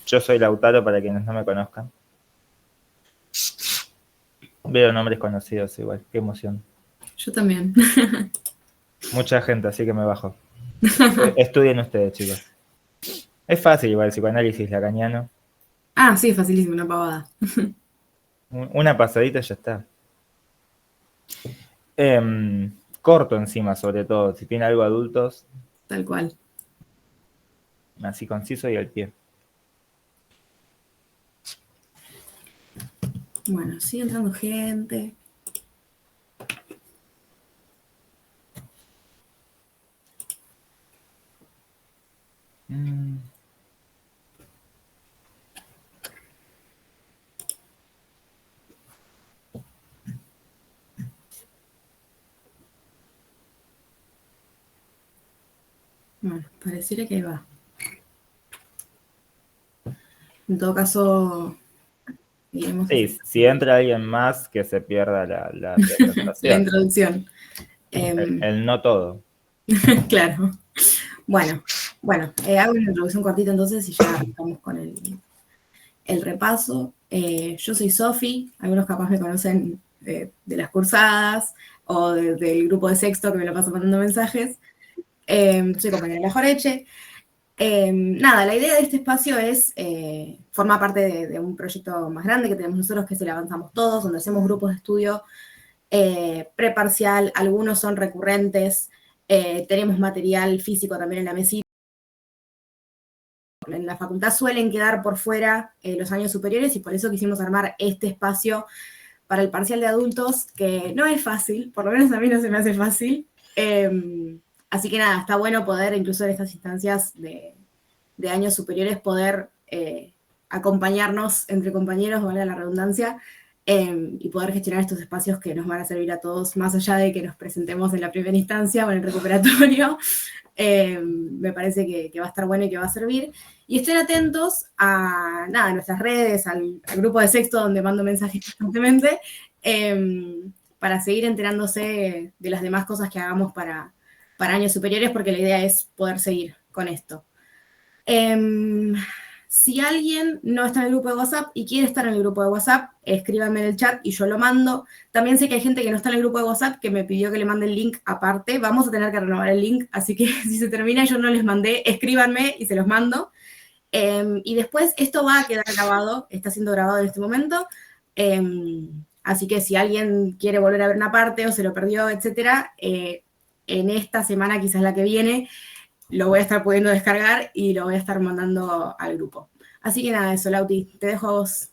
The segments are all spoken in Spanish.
Yo soy Lautaro, para quienes no me conozcan. Veo nombres conocidos igual, qué emoción. Yo también. Mucha gente, así que me bajo. Estudien ustedes, chicos. Es fácil igual, psicoanálisis lacaniano. Ah, sí, facilísimo, una pavada. Una pasadita y ya está. Corto encima, sobre todo. Si tiene algo adultos, Tal cual. así conciso y al pie. Bueno, sigue entrando gente. Mm. Bueno, pareciera que ahí va. En todo caso, iremos Sí, así. si entra alguien más, que se pierda la La presentación. introducción. El no todo. Claro. Bueno, hago una introducción cortita entonces y ya arrancamos con el repaso. Yo soy Sofi, algunos capaz me conocen de las cursadas o del grupo de sexto que me lo paso mandando mensajes. Soy compañera de la Joreche. Nada, la idea de este espacio es, forma parte de un proyecto más grande que tenemos nosotros, que es el Avanzamos Todos, donde hacemos grupos de estudio preparcial, algunos son recurrentes, tenemos material físico también en la mesita. En la facultad suelen quedar por fuera los años superiores y por eso quisimos armar este espacio para el parcial de adultos, que no es fácil, por lo menos a mí no se me hace fácil. Así que nada, está bueno poder, incluso en estas instancias de años superiores, poder acompañarnos entre compañeros, valga la redundancia, y poder gestionar estos espacios que nos van a servir a todos, más allá de que nos presentemos en la primera instancia o en el recuperatorio. Me parece que va a estar bueno y que va a servir. Y estén atentos a nada, a nuestras redes, al grupo de sexto donde mando mensajes constantemente, para seguir enterándose de las demás cosas que hagamos para años superiores, porque la idea es poder seguir con esto. Si alguien no está en el grupo de WhatsApp y quiere estar en el grupo de WhatsApp, escríbanme en el chat y yo lo mando. También sé que hay gente que no está en el grupo de WhatsApp que me pidió que le mande el link aparte. Vamos a tener que renovar el link, así que si se termina y yo no les mandé, escríbanme y se los mando. Y después esto va a quedar grabado, está siendo grabado en este momento. Así que si alguien quiere volver a ver una parte o se lo perdió, etcétera, en esta semana, quizás la que viene, lo voy a estar pudiendo descargar y lo voy a estar mandando al grupo. Así que nada, eso, Lauti, te dejo a vos.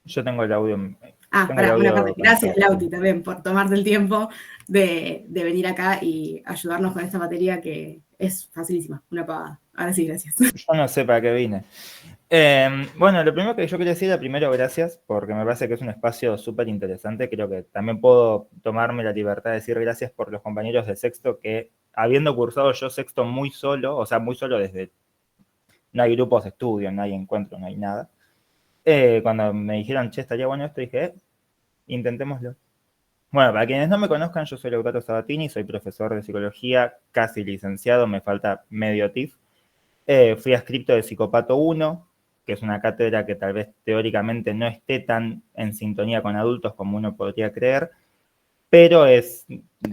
Yo tengo el audio. Tengo el Para una parte. audio Gracias, conectado, sí. Lauti, también por tomarte el tiempo de venir acá y ayudarnos con esta materia que es facilísima, una pavada. Ahora sí, gracias. Yo no sé para qué vine. Bueno, lo primero que yo quería decir, primero, gracias, porque me parece que es un espacio súper interesante. Creo que también puedo tomarme la libertad de decir gracias por los compañeros de sexto que, habiendo cursado yo sexto muy solo, o sea, muy solo desde, no hay grupos de estudio, no hay encuentros, no hay nada. Cuando me dijeron, che, estaría bueno esto, dije, intentémoslo. Bueno, para quienes no me conozcan, yo soy Lautaro Sabatini, soy profesor de psicología, casi licenciado, me falta medio TIF. Fui adscripto de Psicopato 1, que es una cátedra que tal vez teóricamente no esté tan en sintonía con adultos como uno podría creer, pero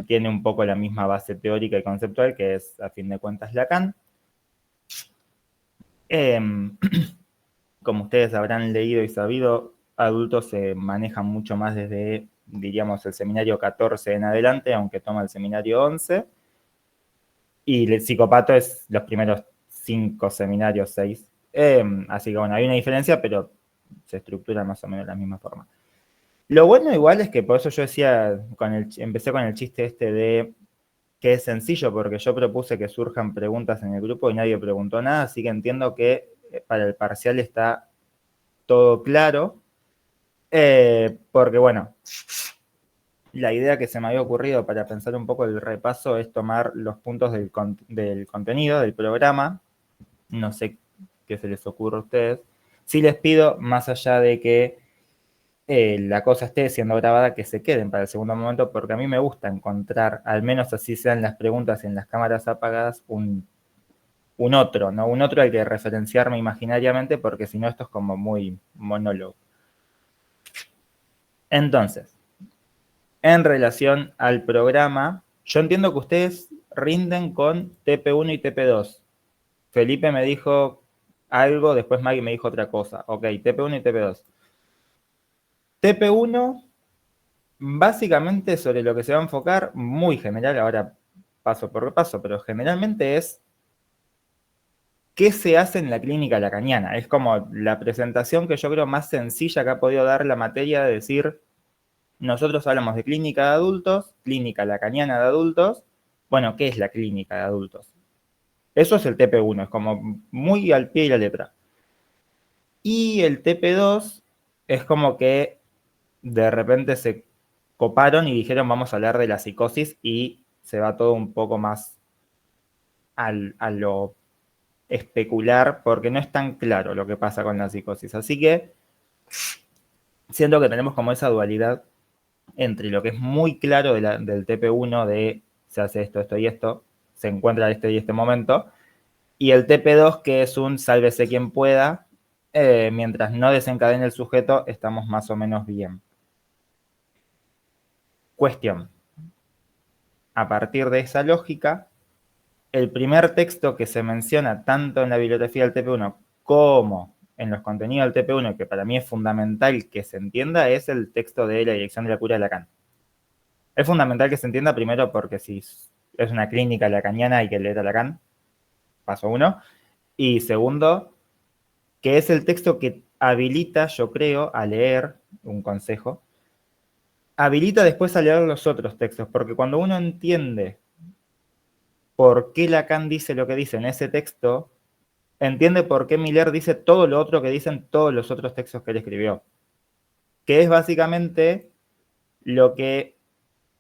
tiene un poco la misma base teórica y conceptual, que es, a fin de cuentas, Lacan. Como ustedes habrán leído y sabido, adultos se manejan mucho más desde, diríamos, el seminario 14 en adelante, aunque toma el seminario 11. Y el psicopato es los primeros 5 seminarios, 6. Así que bueno, hay una diferencia, pero se estructura más o menos de la misma forma. Lo bueno igual es que por eso yo decía, empecé con el chiste este de que es sencillo, porque yo propuse que surjan preguntas en el grupo y nadie preguntó nada, así que entiendo que para el parcial está todo claro, porque bueno, la idea que se me había ocurrido para pensar un poco el repaso es tomar los puntos del contenido, del programa. No sé qué se les ocurre a ustedes. Sí les pido, más allá de que la cosa esté siendo grabada, que se queden para el segundo momento, porque a mí me gusta encontrar, al menos así sean las preguntas en las cámaras apagadas, un otro, ¿no? Un otro al que referenciarme imaginariamente, porque si no esto es como muy monólogo. Entonces, en relación al programa, yo entiendo que ustedes rinden con TP1 y TP2. Felipe me dijo algo, después Maggie me dijo otra cosa. Ok, TP1 y TP2. TP1, básicamente sobre lo que se va a enfocar, muy general, ahora paso por paso, pero generalmente es qué se hace en la clínica lacaniana. Es como la presentación que yo creo más sencilla que ha podido dar la materia de decir, nosotros hablamos de clínica de adultos, clínica lacaniana de adultos. Bueno, ¿qué es la clínica de adultos? Eso es el TP1, es como muy al pie y la letra. Y el TP2 es como que de repente se coparon y dijeron vamos a hablar de la psicosis y se va todo un poco más a lo especular porque no es tan claro lo que pasa con la psicosis. Así que siento que tenemos como esa dualidad entre lo que es muy claro del TP1 de se hace esto, esto y esto, se encuentra este y este momento, y el TP2 que es un sálvese quien pueda, mientras no desencadene el sujeto, estamos más o menos bien. Cuestión. A partir de esa lógica, el primer texto que se menciona tanto en la bibliografía del TP1 como en los contenidos del TP1, que para mí es fundamental que se entienda, es el texto de la dirección de la cura de Lacan. Es fundamental que se entienda primero porque si es una clínica lacaniana hay que leer a Lacan, paso uno. Y segundo, que es el texto que habilita, yo creo, a leer, un consejo, habilita después a leer los otros textos, porque cuando uno entiende por qué Lacan dice lo que dice en ese texto, entiende por qué Miller dice todo lo otro que dicen todos los otros textos que él escribió. Que es básicamente lo que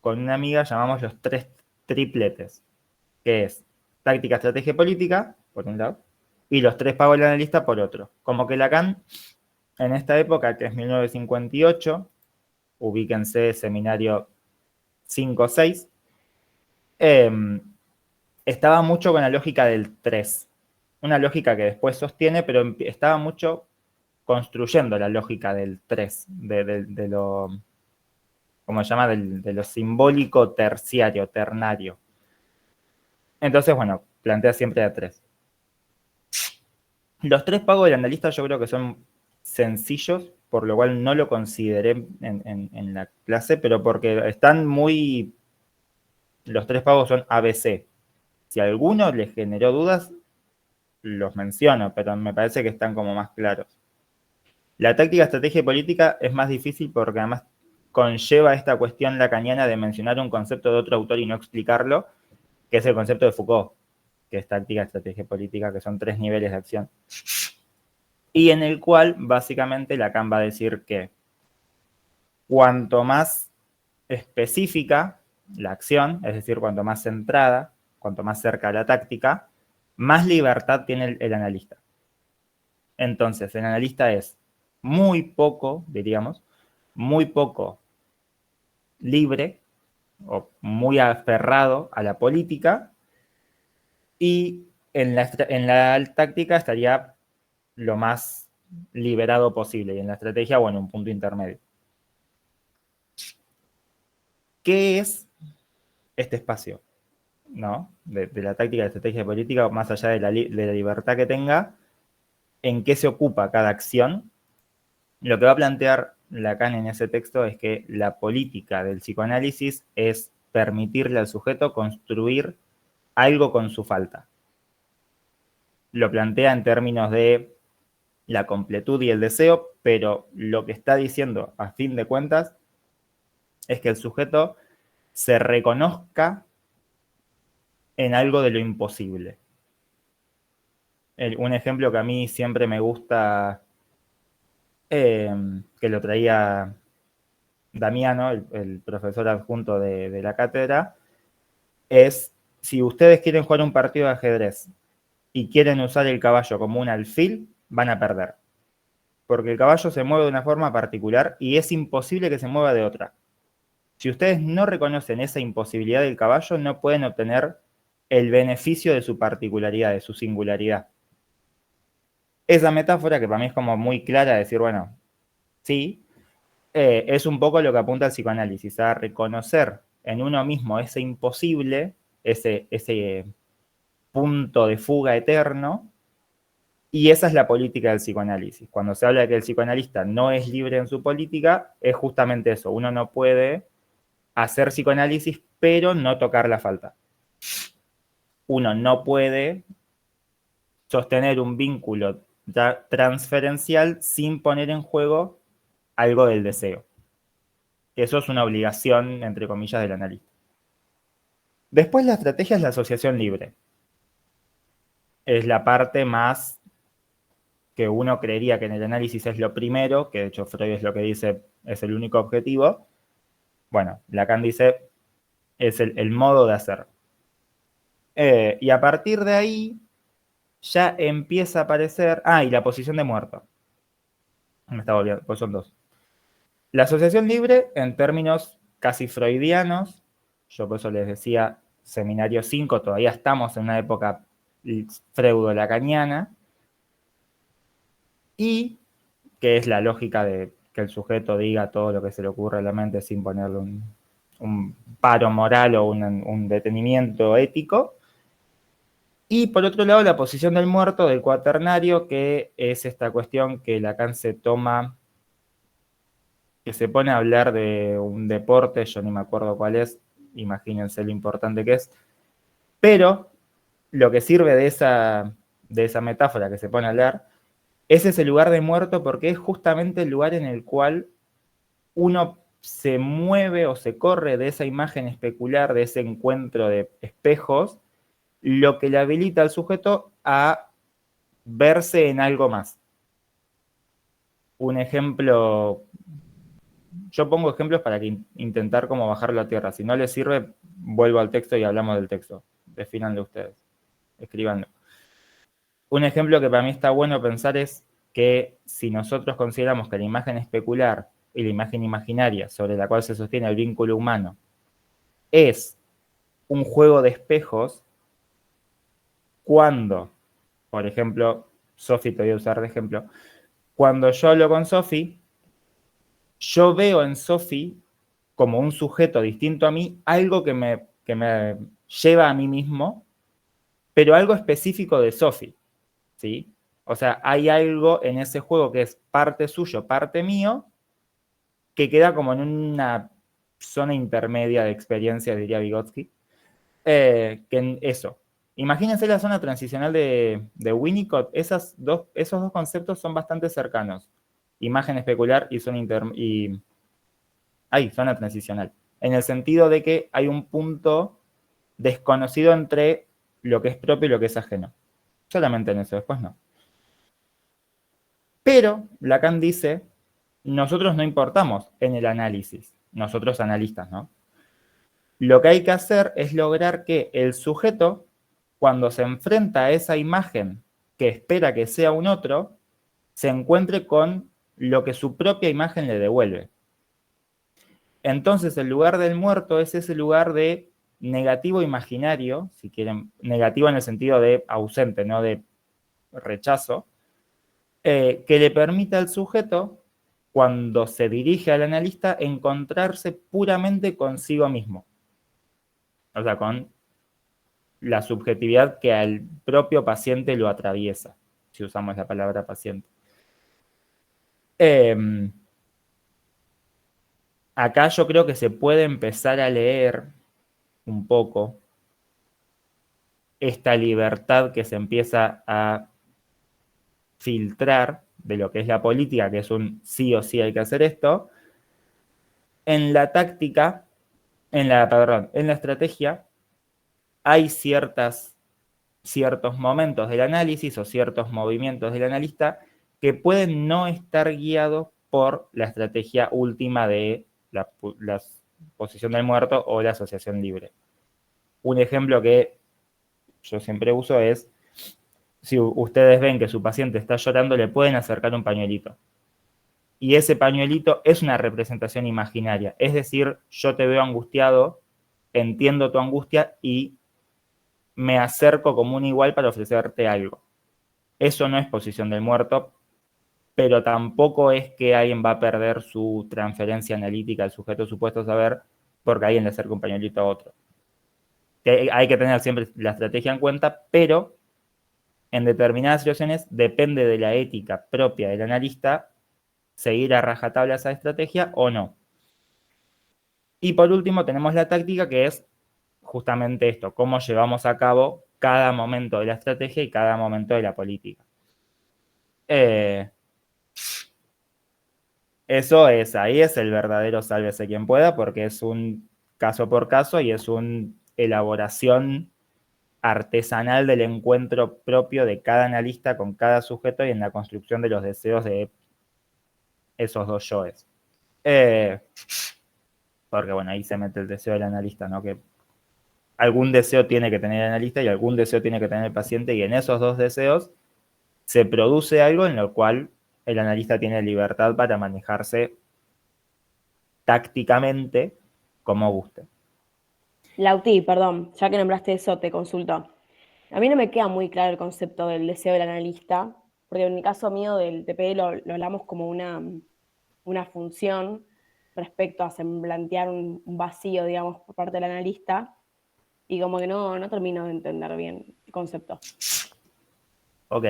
con una amiga llamamos los tres tripletes, que es táctica, estrategia y política, por un lado, y los tres pagos del analista por otro. Como que Lacan, en esta época, que es 1958, ubíquense, seminario 5 o 6, estaba mucho con la lógica del 3. Una lógica que después sostiene, pero estaba mucho construyendo la lógica del 3, de lo, ¿cómo se llama? De lo simbólico terciario, ternario. Entonces, bueno, plantea siempre a 3. Los tres pagos del analista yo creo que son sencillos, por lo cual no lo consideré en la clase, pero porque están muy... Los tres pagos son ABC. Si a alguno les generó dudas, los menciono, pero me parece que están como más claros. La táctica, estrategia y política es más difícil porque además conlleva esta cuestión lacaniana de mencionar un concepto de otro autor y no explicarlo, que es el concepto de Foucault, que es táctica, estrategia y política, que son 3 niveles de acción. Y en el cual básicamente Lacan va a decir que cuanto más específica la acción, es decir, cuanto más centrada, cuanto más cerca de la táctica, más libertad tiene el analista. Entonces, el analista es muy poco, diríamos, muy poco libre o muy aferrado a la política y en la táctica estaría lo más liberado posible y en la estrategia, bueno, un punto intermedio. ¿Qué es este espacio? ¿No? De la táctica, de la estrategia política, más allá de la libertad que tenga, en qué se ocupa cada acción. Lo que va a plantear Lacan en ese texto es que la política del psicoanálisis es permitirle al sujeto construir algo con su falta. Lo plantea en términos de la completud y el deseo, pero lo que está diciendo a fin de cuentas es que el sujeto se reconozca en algo de lo imposible. Un ejemplo que a mí siempre me gusta, que lo traía Damiano, el profesor adjunto de la cátedra, es si ustedes quieren jugar un partido de ajedrez y quieren usar el caballo como un alfil, van a perder. Porque el caballo se mueve de una forma particular y es imposible que se mueva de otra. Si ustedes no reconocen esa imposibilidad del caballo, no pueden obtener el beneficio de su particularidad, de su singularidad. Esa metáfora, que para mí es como muy clara, de decir, bueno, sí, es un poco lo que apunta el psicoanálisis, a reconocer en uno mismo ese imposible, ese punto de fuga eterno, y esa es la política del psicoanálisis. Cuando se habla de que el psicoanalista no es libre en su política, es justamente eso. Uno no puede hacer psicoanálisis, pero no tocar la falta. Uno no puede sostener un vínculo transferencial sin poner en juego algo del deseo. Eso es una obligación, entre comillas, del analista. Después la estrategia es la asociación libre. Es la parte más que uno creería que en el análisis es lo primero, que de hecho Freud es lo que dice, es el único objetivo. Bueno, Lacan dice, es el modo de hacer. Y a partir de ahí ya empieza a aparecer... y la posición de muerto. Me estaba olvidando, pues son dos. La asociación libre, en términos casi freudianos, yo por eso les decía, seminario 5, todavía estamos en una época freudo-lacaniana, y que es la lógica de que el sujeto diga todo lo que se le ocurre a la mente sin ponerle un paro moral o un detenimiento ético. Y por otro lado, la posición del muerto, del cuaternario, que es esta cuestión que Lacan se toma, que se pone a hablar de un deporte, yo ni me acuerdo cuál es, imagínense lo importante que es, pero lo que sirve de esa metáfora que se pone a hablar es ese lugar de muerto, porque es justamente el lugar en el cual uno se mueve o se corre de esa imagen especular, de ese encuentro de espejos, lo que le habilita al sujeto a verse en algo más. Un ejemplo, yo pongo ejemplos para intentar como bajarlo a tierra. Si no les sirve, vuelvo al texto y hablamos del texto. Defínanlo ustedes, escríbanlo. Un ejemplo que para mí está bueno pensar es que si nosotros consideramos que la imagen especular y la imagen imaginaria sobre la cual se sostiene el vínculo humano es un juego de espejos, cuando, por ejemplo, Sophie te voy a usar de ejemplo, cuando yo hablo con Sophie, yo veo en Sophie como un sujeto distinto a mí, algo que me lleva a mí mismo, pero algo específico de Sophie, ¿sí? O sea, hay algo en ese juego que es parte suyo, parte mío, que queda como en una zona intermedia de experiencia, diría Vygotsky, que en eso. Imagínense la zona transicional de Winnicott, esos dos conceptos son bastante cercanos. Imagen especular y zona transicional. En el sentido de que hay un punto desconocido entre lo que es propio y lo que es ajeno. Solamente en eso, después no. Pero Lacan dice, nosotros no importamos en el análisis, nosotros analistas, ¿no? Lo que hay que hacer es lograr que el sujeto, cuando se enfrenta a esa imagen que espera que sea un otro, se encuentre con lo que su propia imagen le devuelve. Entonces, el lugar del muerto es ese lugar de negativo imaginario, si quieren, negativo en el sentido de ausente, no de rechazo, que le permita al sujeto, cuando se dirige al analista, encontrarse puramente consigo mismo. O sea, con la subjetividad que al propio paciente lo atraviesa, si usamos la palabra paciente. Acá yo creo que se puede empezar a leer un poco esta libertad que se empieza a filtrar de lo que es la política, que es un sí o sí hay que hacer esto, en la táctica, en la estrategia, hay ciertos momentos del análisis o ciertos movimientos del analista que pueden no estar guiados por la estrategia última de la posición del muerto o la asociación libre. Un ejemplo que yo siempre uso es, si ustedes ven que su paciente está llorando, le pueden acercar un pañuelito. Y ese pañuelito es una representación imaginaria. Es decir, yo te veo angustiado, entiendo tu angustia y me acerco como un igual para ofrecerte algo. Eso no es posición del muerto, pero tampoco es que alguien va a perder su transferencia analítica al sujeto supuesto saber porque alguien le acerca un pañuelito a otro. Hay que tener siempre la estrategia en cuenta, pero en determinadas situaciones depende de la ética propia del analista seguir a rajatabla esa estrategia o no. Y por último tenemos la táctica, que es justamente esto, cómo llevamos a cabo cada momento de la estrategia y cada momento de la política. Eso es, ahí es el verdadero sálvese quien pueda, porque es un caso por caso y es una elaboración artesanal del encuentro propio de cada analista con cada sujeto y en la construcción de los deseos de esos dos yoes. Porque bueno, ahí se mete el deseo del analista, ¿no? Que algún deseo tiene que tener el analista y algún deseo tiene que tener el paciente, y en esos dos deseos se produce algo en lo cual el analista tiene libertad para manejarse tácticamente como guste. Lauti, perdón, ya que nombraste eso, te consulto. A mí no me queda muy claro el concepto del deseo del analista, porque en el caso mío del TPE lo hablamos como una función respecto a semblantear un vacío, digamos, por parte del analista, y como que no termino de entender bien el concepto. Ok.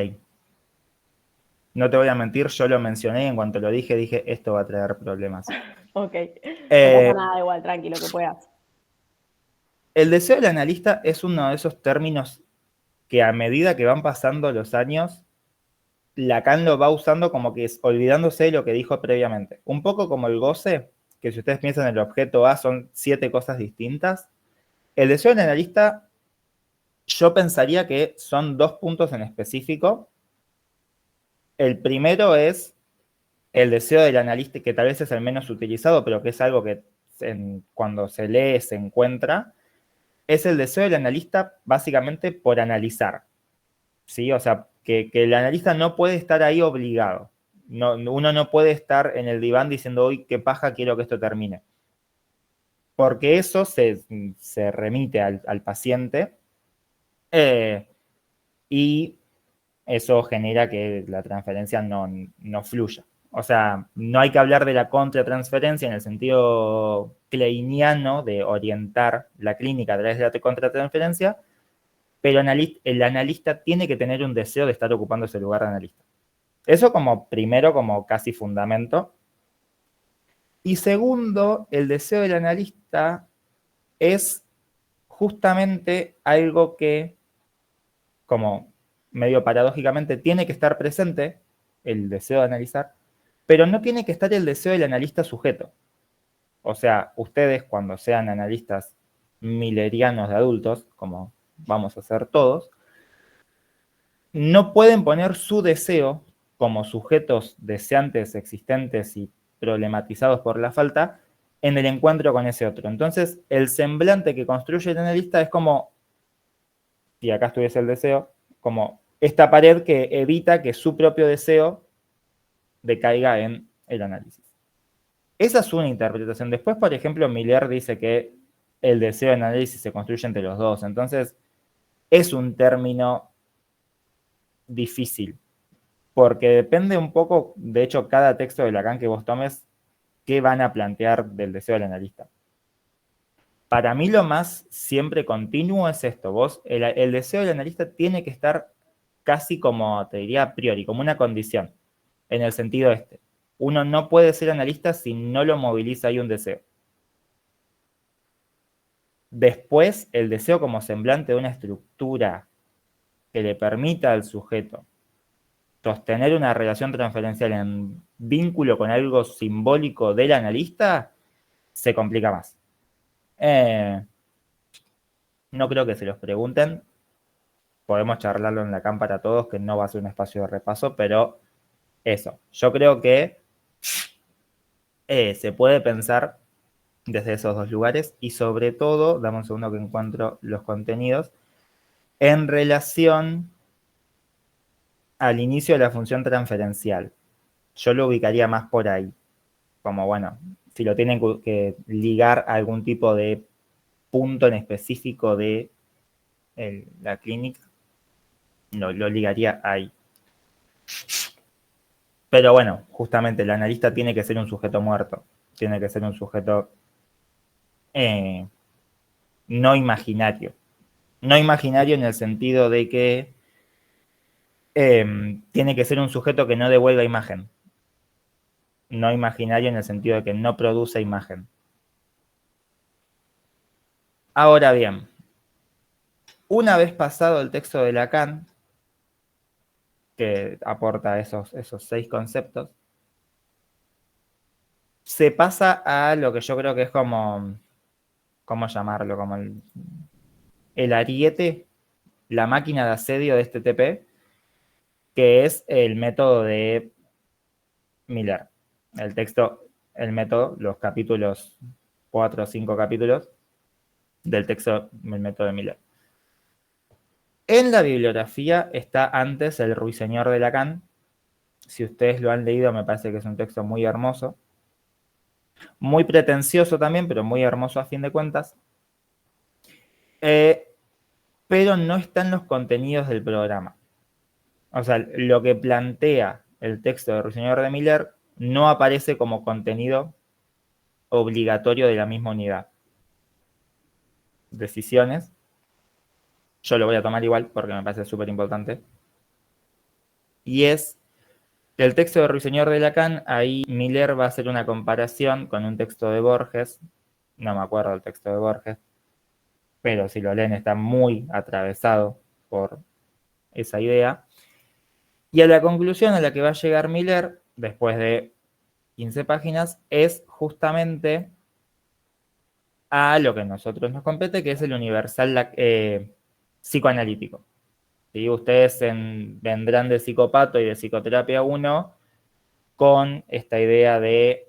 No te voy a mentir, yo lo mencioné y en cuanto lo dije, esto va a traer problemas. Ok, no pasa nada, igual, tranquilo, que puedas. El deseo del analista es uno de esos términos que a medida que van pasando los años, Lacan lo va usando como que es olvidándose de lo que dijo previamente. Un poco como el goce, que si ustedes piensan en el objeto A son 7 cosas distintas. El deseo del analista, yo pensaría que son 2 puntos en específico. El primero es el deseo del analista, que tal vez es el menos utilizado, pero que es algo que cuando se lee se encuentra, es el deseo del analista básicamente por analizar. ¿Sí? O sea, que el analista no puede estar ahí obligado. No, uno no puede estar en el diván diciendo, hoy qué paja, quiero que esto termine. Porque eso se remite al paciente y eso genera que la transferencia no fluya. O sea, no hay que hablar de la contratransferencia en el sentido kleiniano de orientar la clínica a través de la contratransferencia, pero el analista tiene que tener un deseo de estar ocupando ese lugar de analista. Eso como primero, como casi fundamento. Y segundo, el deseo del analista es justamente algo que, como medio paradójicamente, tiene que estar presente, el deseo de analizar, pero no tiene que estar el deseo del analista sujeto. O sea, ustedes cuando sean analistas millerianos de adultos, como vamos a hacer todos, no pueden poner su deseo como sujetos deseantes, existentes y problematizados por la falta en el encuentro con ese otro. Entonces, el semblante que construye el analista es como, si acá estuviese el deseo, como esta pared que evita que su propio deseo decaiga en el análisis. Esa es una interpretación. Después, por ejemplo, Miller dice que el deseo de análisis se construye entre los dos. Entonces, es un término difícil, porque depende un poco, de hecho, cada texto de Lacan que vos tomes, qué van a plantear del deseo del analista. Para mí lo más siempre continuo es esto. El deseo del analista tiene que estar casi como, te diría, a priori, como una condición, en el sentido este. Uno no puede ser analista si no lo moviliza ahí un deseo. Después, el deseo como semblante de una estructura que le permita al sujeto sostener una relación transferencial en vínculo con algo simbólico del analista, se complica más. No creo que se los pregunten. Podemos charlarlo en la cámara todos, que no va a ser un espacio de repaso, pero eso. Yo creo que se puede pensar desde esos dos lugares y sobre todo, dame un segundo que encuentro los contenidos, en relación al inicio de la función transferencial. Yo lo ubicaría más por ahí. Como bueno, si lo tienen que ligar a algún tipo de punto en específico de la clínica, lo ligaría ahí. Pero bueno, justamente el analista tiene que ser un sujeto muerto, tiene que ser un sujeto no imaginario. No imaginario en el sentido de que tiene que ser un sujeto que no devuelva imagen. No imaginario en el sentido de que no produce imagen. Ahora bien, una vez pasado el texto de Lacan, que aporta esos 6 conceptos, se pasa a lo que yo creo que es como, ¿cómo llamarlo? Como el ariete, la máquina de asedio de este TP, que es el método de Miller. El texto, el método, los capítulos, 4 o 5 capítulos del texto, el método de Miller. En la bibliografía está antes el Ruiseñor de Lacan. Si ustedes lo han leído, me parece que es un texto muy hermoso. Muy pretencioso también, pero muy hermoso a fin de cuentas. Pero no están los contenidos del programa. O sea, lo que plantea el texto de Ruiseñor de Miller no aparece como contenido obligatorio de la misma unidad. Decisiones. Yo lo voy a tomar igual porque me parece súper importante. Y es que el texto de Ruiseñor de Lacan, ahí Miller va a hacer una comparación con un texto de Borges. No me acuerdo del texto de Borges, pero si lo leen está muy atravesado por esa idea. Y a la conclusión a la que va a llegar Miller, después de 15 páginas, es justamente a lo que a nosotros nos compete, que es el universal psicoanalítico. ¿Sí? Ustedes vendrán de psicopato y de psicoterapia 1 con esta idea de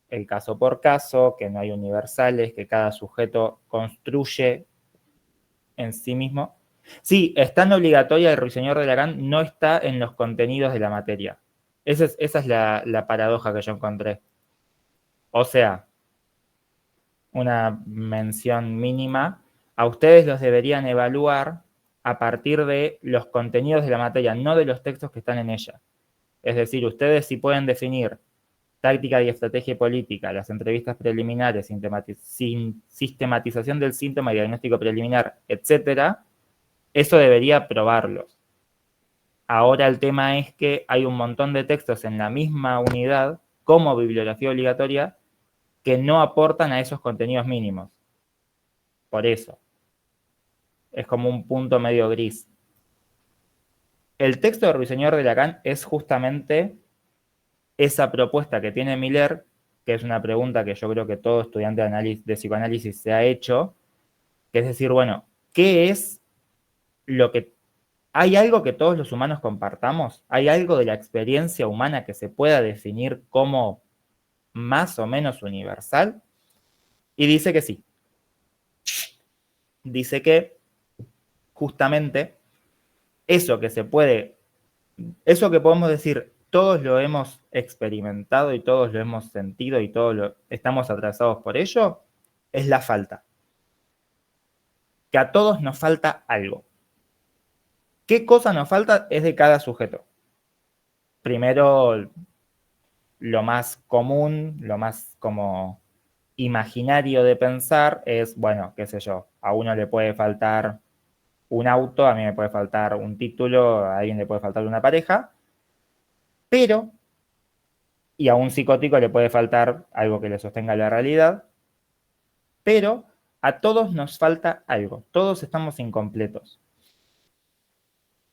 el caso por caso, que no hay universales, que cada sujeto construye en sí mismo. Sí, es tan obligatoria el Ruiseñor de Lacan, no está en los contenidos de la materia. Esa es la paradoja que yo encontré. O sea, una mención mínima, a ustedes los deberían evaluar a partir de los contenidos de la materia, no de los textos que están en ella. Es decir, ustedes sí pueden definir táctica y estrategia política, las entrevistas preliminares, sistematización del síntoma y diagnóstico preliminar, etcétera, eso debería probarlos. Ahora el tema es que hay un montón de textos en la misma unidad, como bibliografía obligatoria, que no aportan a esos contenidos mínimos. Por eso. Es como un punto medio gris. El texto de Ruiseñor de Lacan es justamente esa propuesta que tiene Miller, que es una pregunta que yo creo que todo estudiante de psicoanálisis se ha hecho, que es decir, bueno, ¿qué es lo que... ¿Hay algo que todos los humanos compartamos? ¿Hay algo de la experiencia humana que se pueda definir como más o menos universal? Y dice que sí. Dice que justamente eso que se puede, eso que podemos decir, todos lo hemos experimentado y todos lo hemos sentido y todos estamos atrasados por ello, es la falta. Que a todos nos falta algo. ¿Qué cosa nos falta? Es de cada sujeto. Primero, lo más común, lo más como imaginario de pensar es, bueno, qué sé yo, a uno le puede faltar un auto, a mí me puede faltar un título, a alguien le puede faltar una pareja, pero, y a un psicótico le puede faltar algo que le sostenga la realidad, pero a todos nos falta algo, todos estamos incompletos.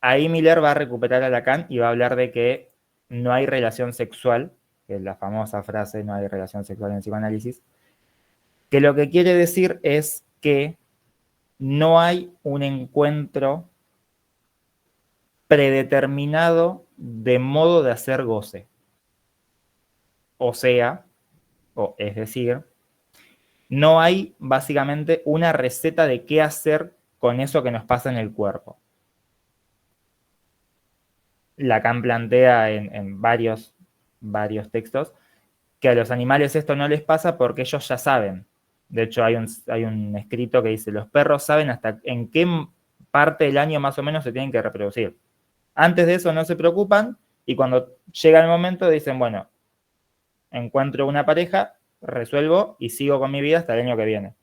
Ahí Miller va a recuperar a Lacan y va a hablar de que no hay relación sexual, que es la famosa frase, no hay relación sexual en psicoanálisis, que lo que quiere decir es que no hay un encuentro predeterminado de modo de hacer goce. O sea, o es decir, no hay básicamente una receta de qué hacer con eso que nos pasa en el cuerpo. Lacan plantea en varios textos que a los animales esto no les pasa porque ellos ya saben. De hecho, hay un escrito que dice, los perros saben hasta en qué parte del año más o menos se tienen que reproducir. Antes de eso no se preocupan y cuando llega el momento dicen, bueno, encuentro una pareja, resuelvo y sigo con mi vida hasta el año que viene.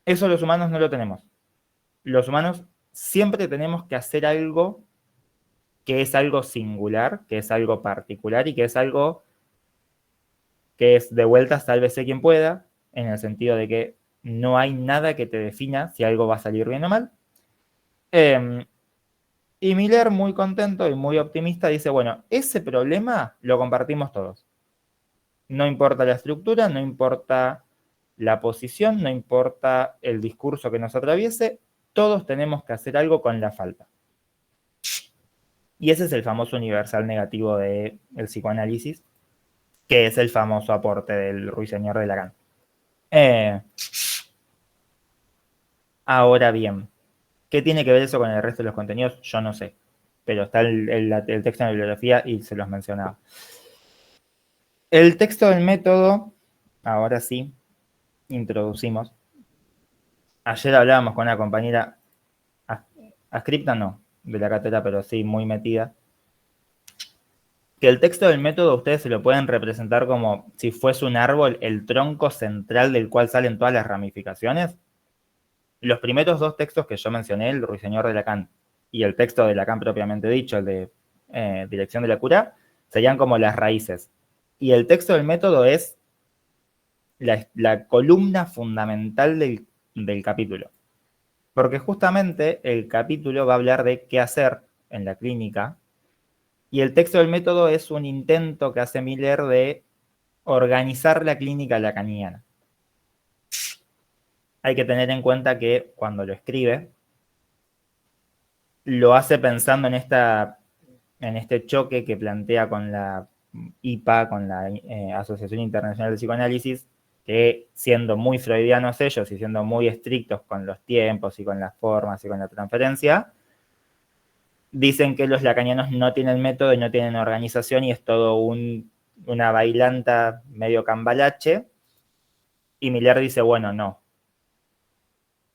Eso los humanos no lo tenemos. Los humanos siempre tenemos que hacer algo que es algo singular, que es algo particular y que es algo que es de vuelta, sálvese quien pueda, en el sentido de que no hay nada que te defina si algo va a salir bien o mal. Y Miller, muy contento y muy optimista, dice, bueno, ese problema lo compartimos todos. No importa la estructura, no importa la posición, no importa el discurso que nos atraviese, todos tenemos que hacer algo con la falta. Y ese es el famoso universal negativo del psicoanálisis, que es el famoso aporte del ruiseñor de Lacan. Ahora bien, ¿qué tiene que ver eso con el resto de los contenidos? Yo no sé, pero está el texto en la bibliografía y se los mencionaba. El texto del método, ahora sí, introducimos. Ayer hablábamos con una compañera, adscripta no, de la cátedra, pero sí muy metida, que el texto del método ustedes se lo pueden representar como si fuese un árbol, el tronco central del cual salen todas las ramificaciones. Los primeros dos textos que yo mencioné, el Ruiseñor de Lacan y el texto de Lacan propiamente dicho, el de Dirección de la Cura, serían como las raíces. Y el texto del método es la columna fundamental del capítulo. Porque justamente el capítulo va a hablar de qué hacer en la clínica y el texto del método es un intento que hace Miller de organizar la clínica lacaniana. Hay que tener en cuenta que cuando lo escribe, lo hace pensando en este choque que plantea con la IPA, con la Asociación Internacional de Psicoanálisis, que siendo muy freudianos ellos y siendo muy estrictos con los tiempos y con las formas y con la transferencia, dicen que los lacanianos no tienen método y no tienen organización y es todo una bailanta medio cambalache. Y Miller dice, bueno, no.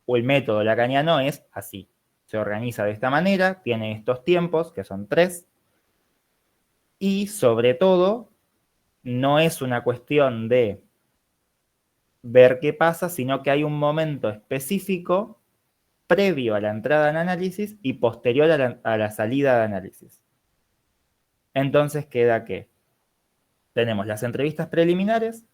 O el método lacaniano es así. Se organiza de esta manera, tiene estos tiempos, que son 3, y sobre todo, no es una cuestión de ver qué pasa, sino que hay un momento específico previo a la entrada en análisis y posterior a la salida de análisis. Entonces queda que tenemos las entrevistas preliminares,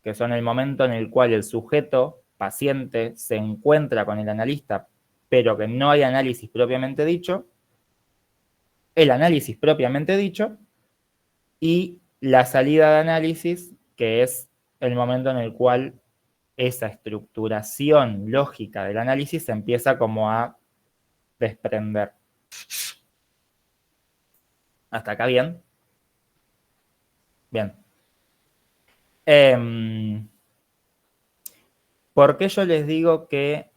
que son el momento en el cual el sujeto, paciente, se encuentra con el analista, pero que no hay análisis propiamente dicho, el análisis propiamente dicho, y la salida de análisis, que es el momento en el cual esa estructuración lógica del análisis se empieza como a desprender. ¿Hasta acá bien? Bien. ¿Por qué yo les digo que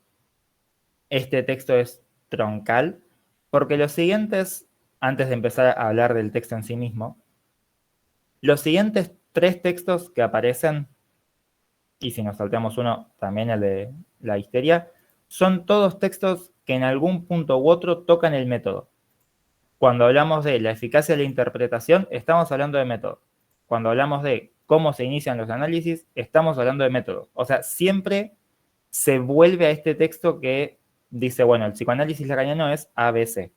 este texto es troncal? Porque los siguientes, antes de empezar a hablar del texto en sí mismo, los siguientes 3 textos que aparecen, y si nos salteamos uno, también el de la histeria, son todos textos que en algún punto u otro tocan el método. Cuando hablamos de la eficacia de la interpretación, estamos hablando de método. Cuando hablamos de cómo se inician los análisis, estamos hablando de método. O sea, siempre se vuelve a este texto que dice, bueno, el psicoanálisis lacaniano es ABC.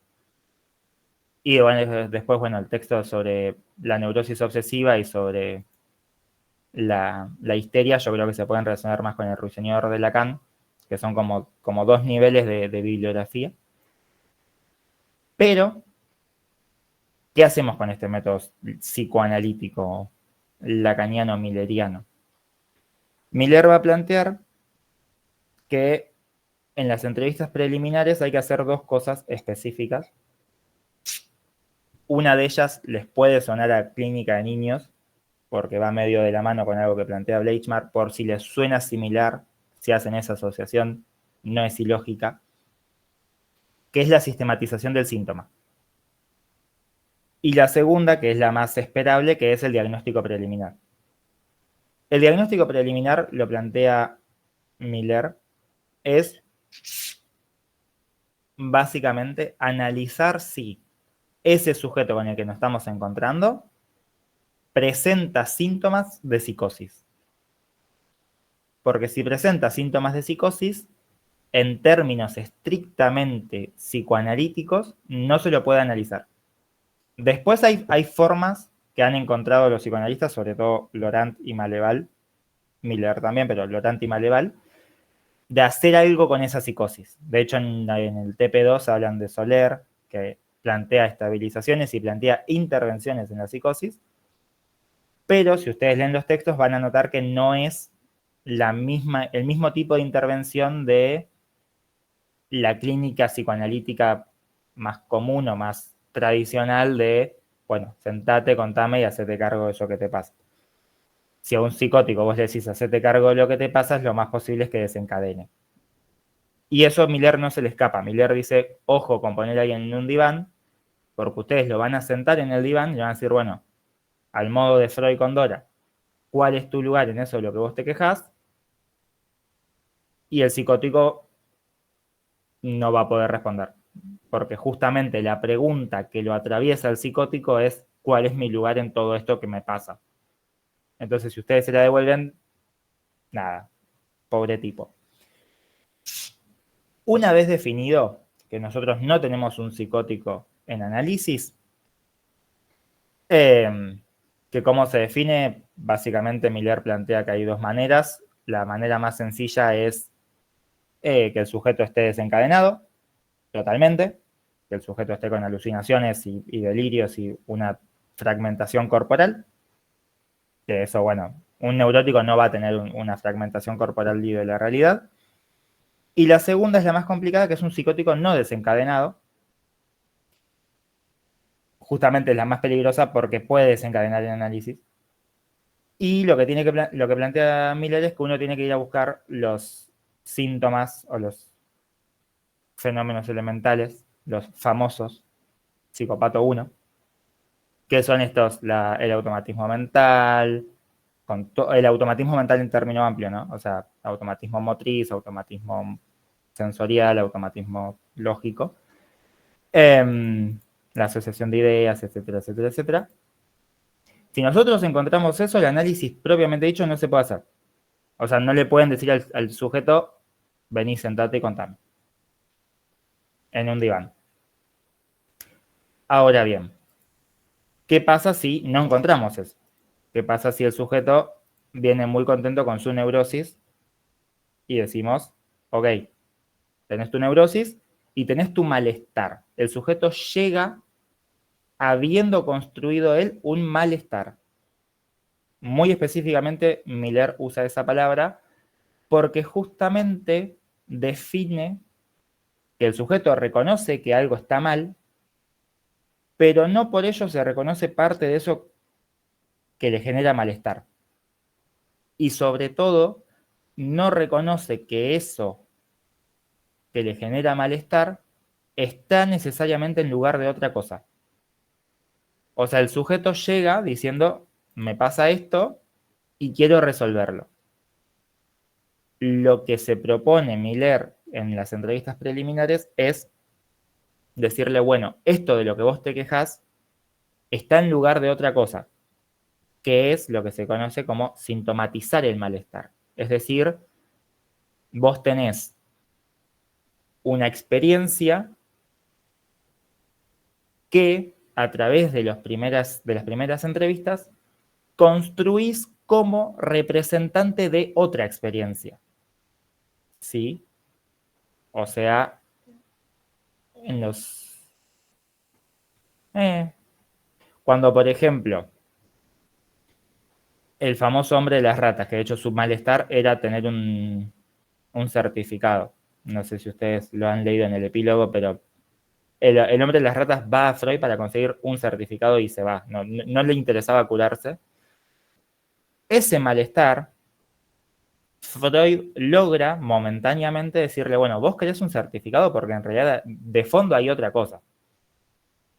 Y bueno, después, bueno, el texto sobre la neurosis obsesiva y sobre la histeria, yo creo que se pueden relacionar más con el Ruiseñor de Lacan, que son como 2 niveles de bibliografía. Pero, ¿qué hacemos con este método psicoanalítico lacaniano-milleriano? Miller va a plantear que en las entrevistas preliminares hay que hacer 2 cosas específicas. Una de ellas les puede sonar a clínica de niños, porque va medio de la mano con algo que plantea Bleichmar, por si les suena similar, si hacen esa asociación, no es ilógica, que es la sistematización del síntoma. Y la segunda, que es la más esperable, que es el diagnóstico preliminar. El diagnóstico preliminar, lo plantea Miller, es básicamente analizar si ese sujeto con el que nos estamos encontrando presenta síntomas de psicosis. Porque si presenta síntomas de psicosis, en términos estrictamente psicoanalíticos, no se lo puede analizar. Después hay formas que han encontrado los psicoanalistas, sobre todo Laurent y Maleval, Miller también, pero Laurent y Maleval, de hacer algo con esa psicosis. De hecho, en el TP2 hablan de Soler, que plantea estabilizaciones y plantea intervenciones en la psicosis, pero si ustedes leen los textos van a notar que no es el mismo tipo de intervención de la clínica psicoanalítica más común o más tradicional de, bueno, sentate, contame y hacete cargo de eso que te pasa. Si a un psicótico vos le decís hacete cargo de lo que te pasa, lo más posible es que desencadene. Y eso a Miller no se le escapa. Miller dice, ojo con poner a alguien en un diván, porque ustedes lo van a sentar en el diván y van a decir, bueno, al modo de Freud con Dora, ¿cuál es tu lugar en eso de lo que vos te quejás? Y el psicótico no va a poder responder, porque justamente la pregunta que lo atraviesa el psicótico es ¿cuál es mi lugar en todo esto que me pasa? Entonces, si ustedes se la devuelven, nada, pobre tipo. Una vez definido que nosotros no tenemos un psicótico en análisis, que cómo se define, básicamente Miller plantea que hay dos maneras. La manera más sencilla es que el sujeto esté desencadenado totalmente, que el sujeto esté con alucinaciones y delirios y una fragmentación corporal, que eso, bueno, un neurótico no va a tener una fragmentación corporal libre de la realidad. Y la segunda es la más complicada, que es un psicótico no desencadenado. Justamente es la más peligrosa porque puede desencadenar el análisis. Y lo que plantea Miller es que uno tiene que ir a buscar los síntomas o los fenómenos elementales, los famosos psicopato 1, que son estos, el automatismo mental, el automatismo mental en término amplio, ¿no? O sea, automatismo motriz, automatismo sensorial, automatismo lógico, la asociación de ideas, etcétera, etcétera, etcétera. Si nosotros encontramos eso, el análisis propiamente dicho no se puede hacer. O sea, no le pueden decir al sujeto, vení, sentate y contame. En un diván. Ahora bien, ¿qué pasa si no encontramos eso? ¿Qué pasa si el sujeto viene muy contento con su neurosis y decimos, ok, tenés tu neurosis y tenés tu malestar? El sujeto llega habiendo construido él un malestar. Muy específicamente, Miller usa esa palabra porque justamente define que el sujeto reconoce que algo está mal, pero no por ello se reconoce parte de eso que le genera malestar. Y sobre todo, no reconoce que eso que le genera malestar está necesariamente en lugar de otra cosa. O sea, el sujeto llega diciendo, me pasa esto y quiero resolverlo. Lo que se propone Miller en las entrevistas preliminares es decirle, bueno, esto de lo que vos te quejas está en lugar de otra cosa, que es lo que se conoce como sintomatizar el malestar. Es decir, vos tenés una experiencia que a través de las primeras entrevistas construís como representante de otra experiencia. ¿Sí? O sea, en los... cuando, por ejemplo, el famoso hombre de las ratas, que de hecho su malestar era tener un certificado. No sé si ustedes lo han leído en el epílogo, pero el hombre de las ratas va a Freud para conseguir un certificado y se va. No le interesaba curarse. Ese malestar, Freud logra momentáneamente decirle, bueno, vos querés un certificado porque en realidad de fondo hay otra cosa.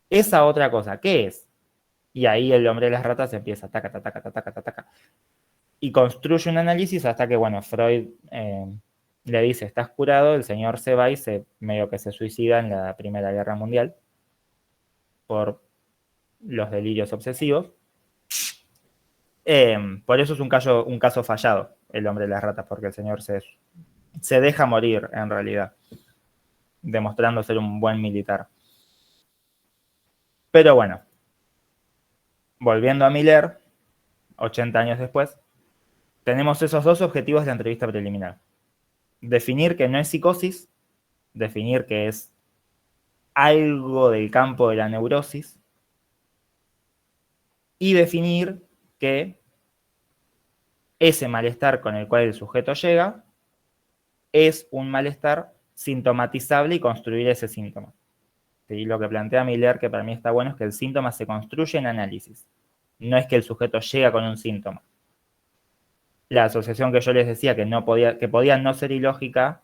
Esa otra cosa, ¿qué es? Y ahí el hombre de las ratas empieza, taca, taca, taca, taca, taca, taca, y construye un análisis hasta que, bueno, Freud le dice, estás curado, el señor se va y medio que se suicida en la Primera Guerra Mundial por los delirios obsesivos. Por eso es un caso fallado, el hombre de las ratas, porque el señor se deja morir en realidad, demostrando ser un buen militar. Pero bueno, volviendo a Miller, 80 años después, tenemos esos dos objetivos de la entrevista preliminar. Definir que no es psicosis, definir que es algo del campo de la neurosis y definir que ese malestar con el cual el sujeto llega es un malestar sintomatizable y construir ese síntoma. ¿Sí? Lo que plantea Miller, que para mí está bueno, es que el síntoma se construye en análisis. No es que el sujeto llega con un síntoma. La asociación que yo les decía que podía no ser ilógica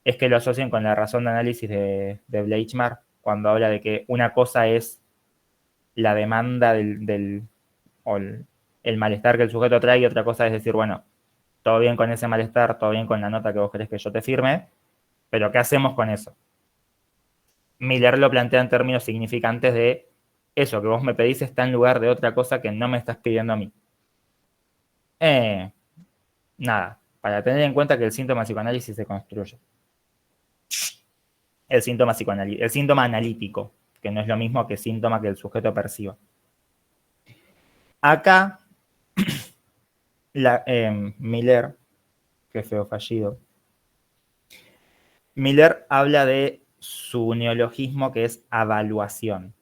es que lo asocien con la razón de análisis de Bleichmar, cuando habla de que una cosa es la demanda o el malestar que el sujeto trae y otra cosa es decir, bueno, todo bien con ese malestar, todo bien con la nota que vos querés que yo te firme, pero ¿qué hacemos con eso? Miller lo plantea en términos significantes de eso que vos me pedís está en lugar de otra cosa que no me estás pidiendo a mí. Nada, para tener en cuenta que el síntoma psicoanálisis se construye. El síntoma analítico, que no es lo mismo que síntoma que el sujeto perciba. Acá, Miller, que feo fallido, Miller habla de su neologismo que es avaluación.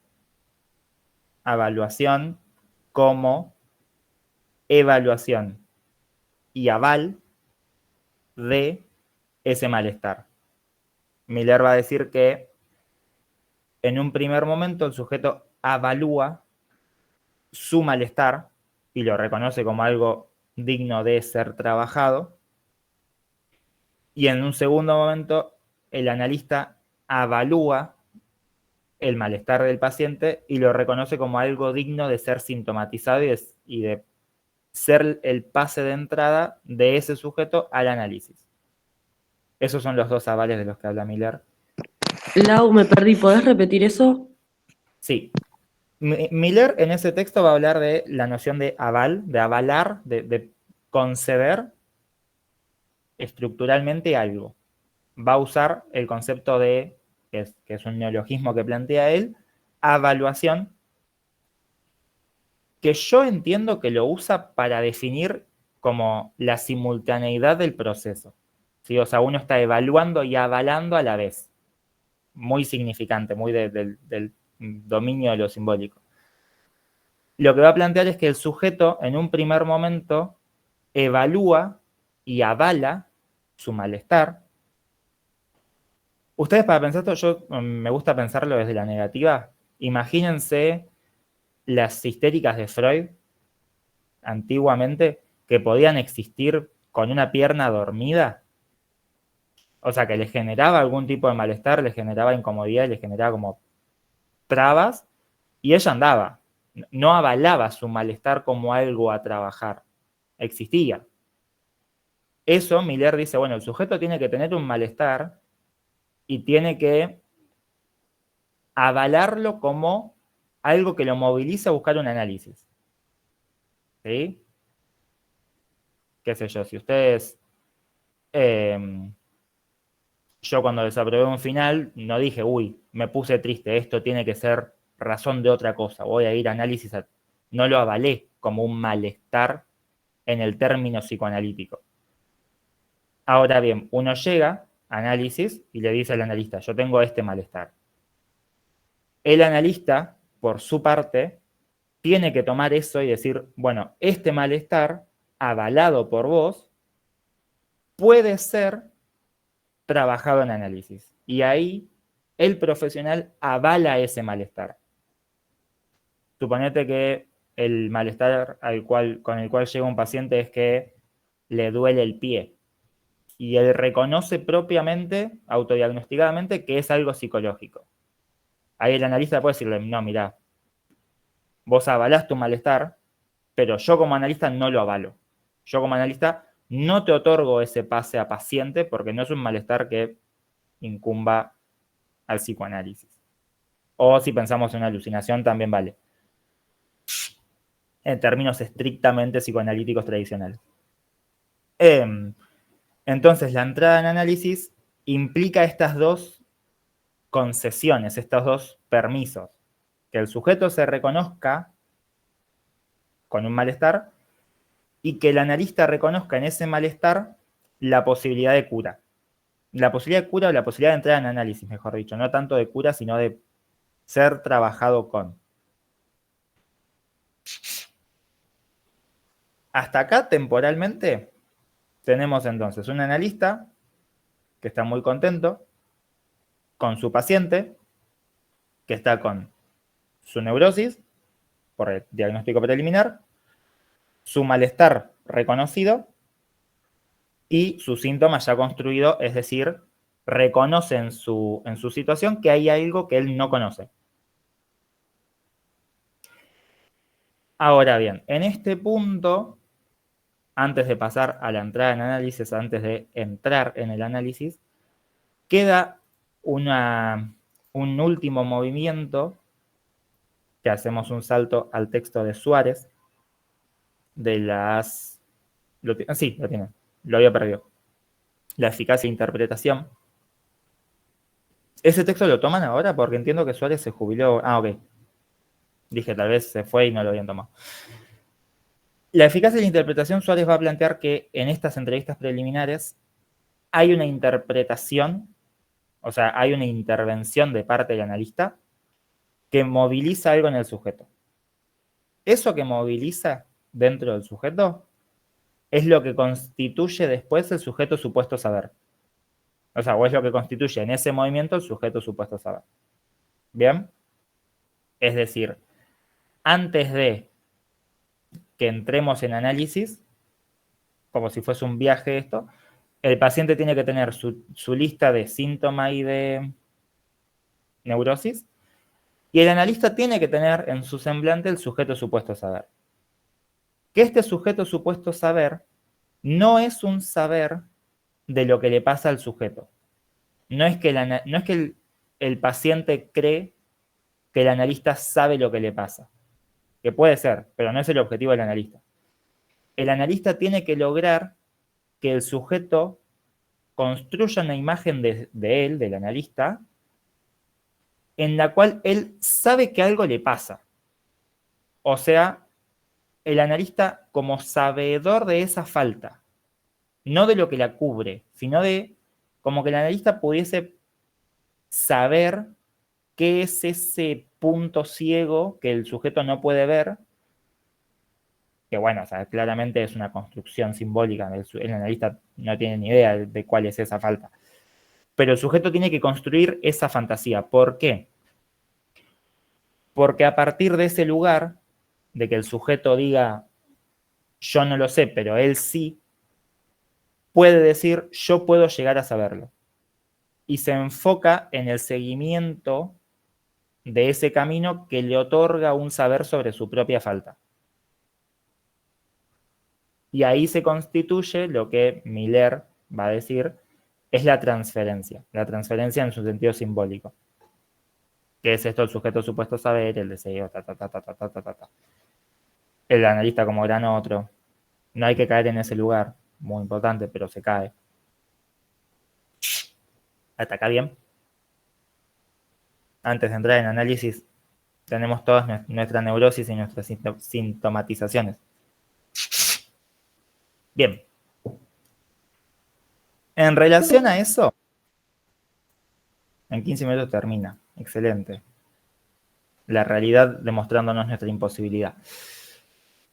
Avaluación como evaluación y aval de ese malestar. Miller va a decir que en un primer momento el sujeto avalúa su malestar y lo reconoce como algo digno de ser trabajado. Y en un segundo momento el analista avalúa el malestar del paciente y lo reconoce como algo digno de ser sintomatizado y de ser el pase de entrada de ese sujeto al análisis. Esos son los dos avales de los que habla Miller. Lau, me perdí, ¿podés repetir eso? Sí. Miller en ese texto va a hablar de la noción de aval, de avalar, de conceder estructuralmente algo. Va a usar el concepto de, que es un neologismo que plantea él, avaluación, que yo entiendo que lo usa para definir como la simultaneidad del proceso. ¿Sí? O sea, uno está evaluando y avalando a la vez. Muy significante, muy del dominio de lo simbólico. Lo que va a plantear es que el sujeto en un primer momento evalúa y avala su malestar. Ustedes, para pensar esto, yo me gusta pensarlo desde la negativa. Imagínense las histéricas de Freud antiguamente que podían existir con una pierna dormida. O sea, que les generaba algún tipo de malestar, les generaba incomodidad, les generaba como trabas, y ella andaba. No avalaba su malestar como algo a trabajar. Existía. Eso, Miller dice, bueno, el sujeto tiene que tener un malestar y tiene que avalarlo como algo que lo moviliza a buscar un análisis. ¿Sí? Qué sé yo, si ustedes... yo cuando desaprobé un final, no dije, uy, me puse triste, esto tiene que ser razón de otra cosa, voy a ir a análisis. No lo avalé como un malestar en el término psicoanalítico. Ahora bien, uno llega a análisis y le dice al analista, yo tengo este malestar. El analista, por su parte, tiene que tomar eso y decir, bueno, este malestar, avalado por vos, puede ser trabajado en análisis. Y ahí el profesional avala ese malestar. Suponete que el malestar con el cual llega un paciente es que le duele el pie. Y él reconoce propiamente, autodiagnosticadamente, que es algo psicológico. Ahí el analista puede decirle, no, mirá, vos avalás tu malestar, pero yo como analista no lo avalo. Yo como analista no te otorgo ese pase a paciente porque no es un malestar que incumba al psicoanálisis. O si pensamos en una alucinación, también vale. En términos estrictamente psicoanalíticos tradicionales. Entonces, la entrada en análisis implica estas dos concesiones, estos dos permisos. Que el sujeto se reconozca con un malestar y que el analista reconozca en ese malestar la posibilidad de cura. La posibilidad de cura o la posibilidad de entrar en análisis, mejor dicho. No tanto de cura, sino de ser trabajado con. Hasta acá, temporalmente, tenemos entonces un analista que está muy contento con su paciente, que está con su neurosis, por el diagnóstico preliminar, su malestar reconocido y su síntoma ya construido, es decir, reconoce en su situación que hay algo que él no conoce. Ahora bien, en este punto, antes de pasar a la entrada en análisis, antes de entrar en el análisis, queda un último movimiento, que hacemos un salto al texto de Suárez, de las... sí, lo tiene, lo había perdido. La eficacia e interpretación. ¿Ese texto lo toman ahora? Porque entiendo que Suárez se jubiló. Ah, ok. Dije, tal vez se fue y no lo habían tomado. La eficacia de la interpretación, Suárez va a plantear que en estas entrevistas preliminares hay una interpretación, o sea, hay una intervención de parte del analista que moviliza algo en el sujeto. Eso que moviliza dentro del sujeto es lo que constituye después el sujeto supuesto saber. O sea, o es lo que constituye en ese movimiento el sujeto supuesto saber. ¿Bien? Es decir, antes de que entremos en análisis, como si fuese un viaje esto, el paciente tiene que tener su lista de síntomas y de neurosis, y el analista tiene que tener en su semblante el sujeto supuesto saber. Que este sujeto supuesto saber no es un saber de lo que le pasa al sujeto. No es que el paciente cree que el analista sabe lo que le pasa. Que puede ser, pero no es el objetivo del analista. El analista tiene que lograr que el sujeto construya una imagen de él, del analista, en la cual él sabe que algo le pasa. O sea, el analista como sabedor de esa falta, no de lo que la cubre, sino de como que el analista pudiese saber qué es ese punto ciego que el sujeto no puede ver, que bueno, o sea, claramente es una construcción simbólica, el analista no tiene ni idea de cuál es esa falta. Pero el sujeto tiene que construir esa fantasía. ¿Por qué? Porque a partir de ese lugar, de que el sujeto diga, yo no lo sé, pero él sí, puede decir, yo puedo llegar a saberlo. Y se enfoca en el seguimiento de ese camino que le otorga un saber sobre su propia falta. Y ahí se constituye lo que Miller va a decir, es la transferencia en su sentido simbólico. ¿Qué es esto? El sujeto supuesto saber, el deseo, el analista como gran otro. No hay que caer en ese lugar, muy importante, pero se cae. ¿Hasta acá bien? Antes de entrar en análisis, tenemos todas nuestra neurosis y nuestras sintomatizaciones. Bien. En relación a eso, en 15 minutos termina. Excelente. La realidad demostrándonos nuestra imposibilidad.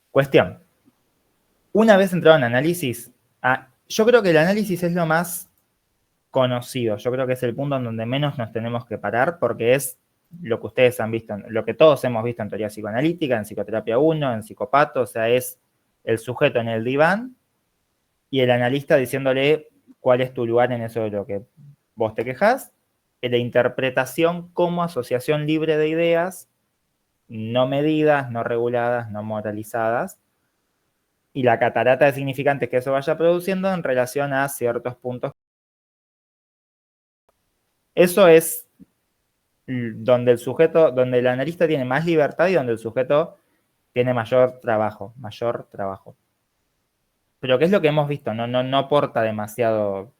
Cuestión. Una vez entrado en análisis, yo creo que el análisis es lo más conocido. Yo creo que es el punto en donde menos nos tenemos que parar porque es lo que ustedes han visto, lo que todos hemos visto en teoría psicoanalítica, en psicoterapia 1, en psicopato, o sea, es el sujeto en el diván y el analista diciéndole cuál es tu lugar en eso de lo que vos te quejás, la interpretación como asociación libre de ideas, no medidas, no reguladas, no moralizadas, y la catarata de significantes que eso vaya produciendo en relación a ciertos puntos. Eso es donde el sujeto, donde el analista tiene más libertad y donde el sujeto tiene mayor trabajo. Pero ¿qué es lo que hemos visto? No aporta demasiado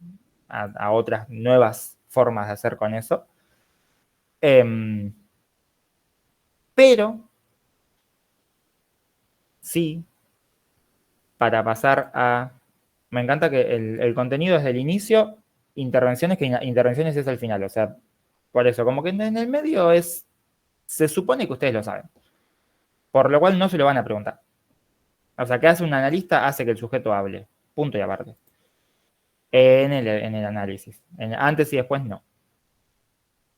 a otras nuevas formas de hacer con eso. Pero sí, para pasar a... Me encanta que el contenido es del inicio, intervenciones, que intervenciones es el final. O sea, por eso, como que en el medio es... Se supone que ustedes lo saben. Por lo cual no se lo van a preguntar. O sea, ¿qué hace un analista? Hace que el sujeto hable. Punto y aparte. En el análisis. Antes y después no.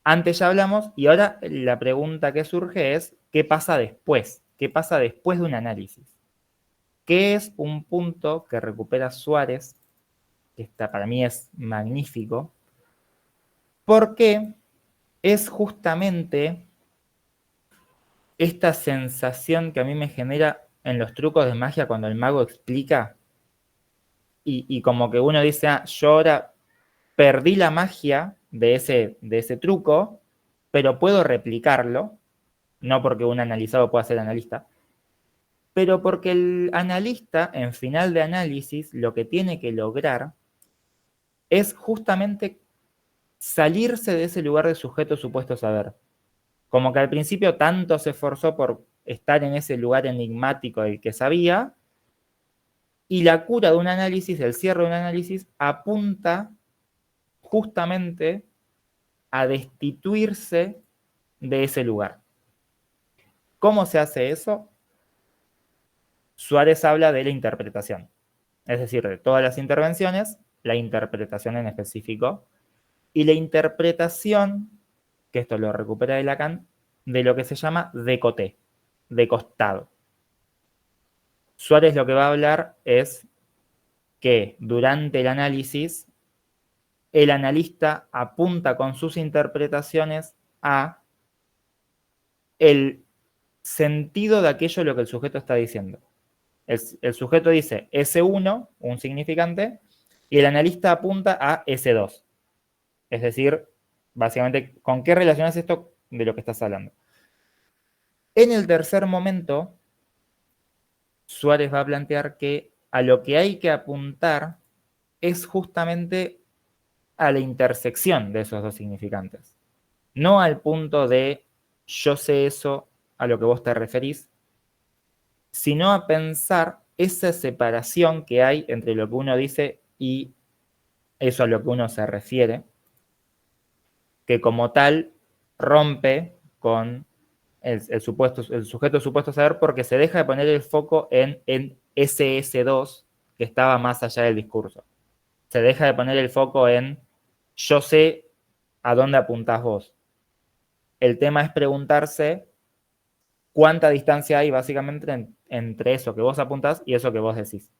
Antes ya hablamos y ahora la pregunta que surge es, ¿qué pasa después? ¿Qué pasa después de un análisis? ¿Qué es un punto que recupera Suárez? Que para mí es magnífico. Porque es justamente esta sensación que a mí me genera en los trucos de magia cuando el mago explica y como que uno dice, yo ahora perdí la magia de ese truco, pero puedo replicarlo, no porque un analizado pueda ser analista, pero porque el analista en final de análisis lo que tiene que lograr es justamente salirse de ese lugar de sujeto supuesto saber. Como que al principio tanto se esforzó por estar en ese lugar enigmático del que sabía, y la cura de un análisis, el cierre de un análisis, apunta justamente a destituirse de ese lugar. ¿Cómo se hace eso? Suárez habla de la interpretación, es decir, de todas las intervenciones, la interpretación en específico, y la interpretación, que esto lo recupera de Lacan, de lo que se llama décoté, de costado. Suárez lo que va a hablar es que durante el análisis, el analista apunta con sus interpretaciones a el sentido de aquello lo que el sujeto está diciendo. El sujeto dice S1, un significante, y el analista apunta a S2. Es decir, básicamente, ¿con qué relacionas esto de lo que estás hablando? En el tercer momento, Suárez va a plantear que a lo que hay que apuntar es justamente a la intersección de esos dos significantes. No al punto de yo sé eso a lo que vos te referís, sino a pensar esa separación que hay entre lo que uno dice y eso a lo que uno se refiere, que como tal rompe con el sujeto supuesto saber porque se deja de poner el foco en ese S2 que estaba más allá del discurso. Se deja de poner el foco en yo sé a dónde apuntás vos. El tema es preguntarse cuánta distancia hay básicamente entre eso que vos apuntás y eso que vos decís.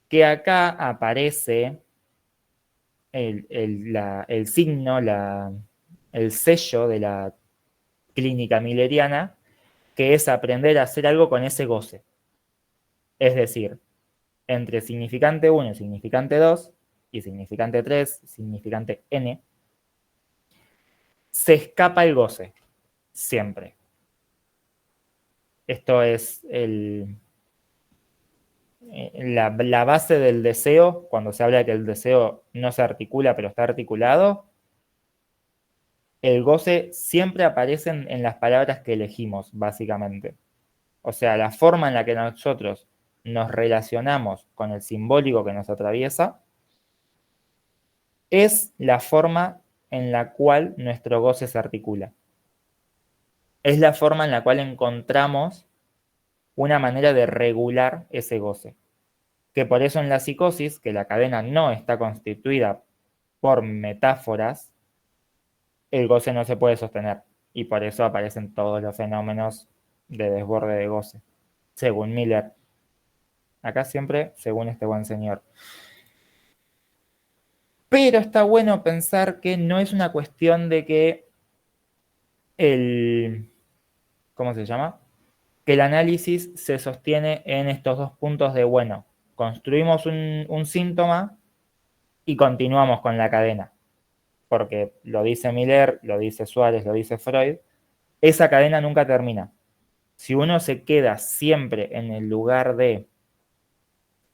Que acá aparece el signo, el sello de la clínica milleriana, que es aprender a hacer algo con ese goce. Es decir, entre significante 1 y significante 2, y significante 3, significante n, se escapa el goce, siempre. Esto es la base del deseo, cuando se habla de que el deseo no se articula, pero está articulado. El goce siempre aparece en las palabras que elegimos, básicamente. O sea, la forma en la que nosotros nos relacionamos con el simbólico que nos atraviesa es la forma en la cual nuestro goce se articula. Es la forma en la cual encontramos una manera de regular ese goce. Que por eso en la psicosis, que la cadena no está constituida por metáforas, el goce no se puede sostener. Y por eso aparecen todos los fenómenos de desborde de goce, según Miller. Acá siempre, según este buen señor. Pero está bueno pensar que no es una cuestión de que ¿cómo se llama? que el análisis se sostiene en estos dos puntos de, bueno, construimos un síntoma y continuamos con la cadena. Porque lo dice Miller, lo dice Suárez, lo dice Freud, esa cadena nunca termina. Si uno se queda siempre en el lugar de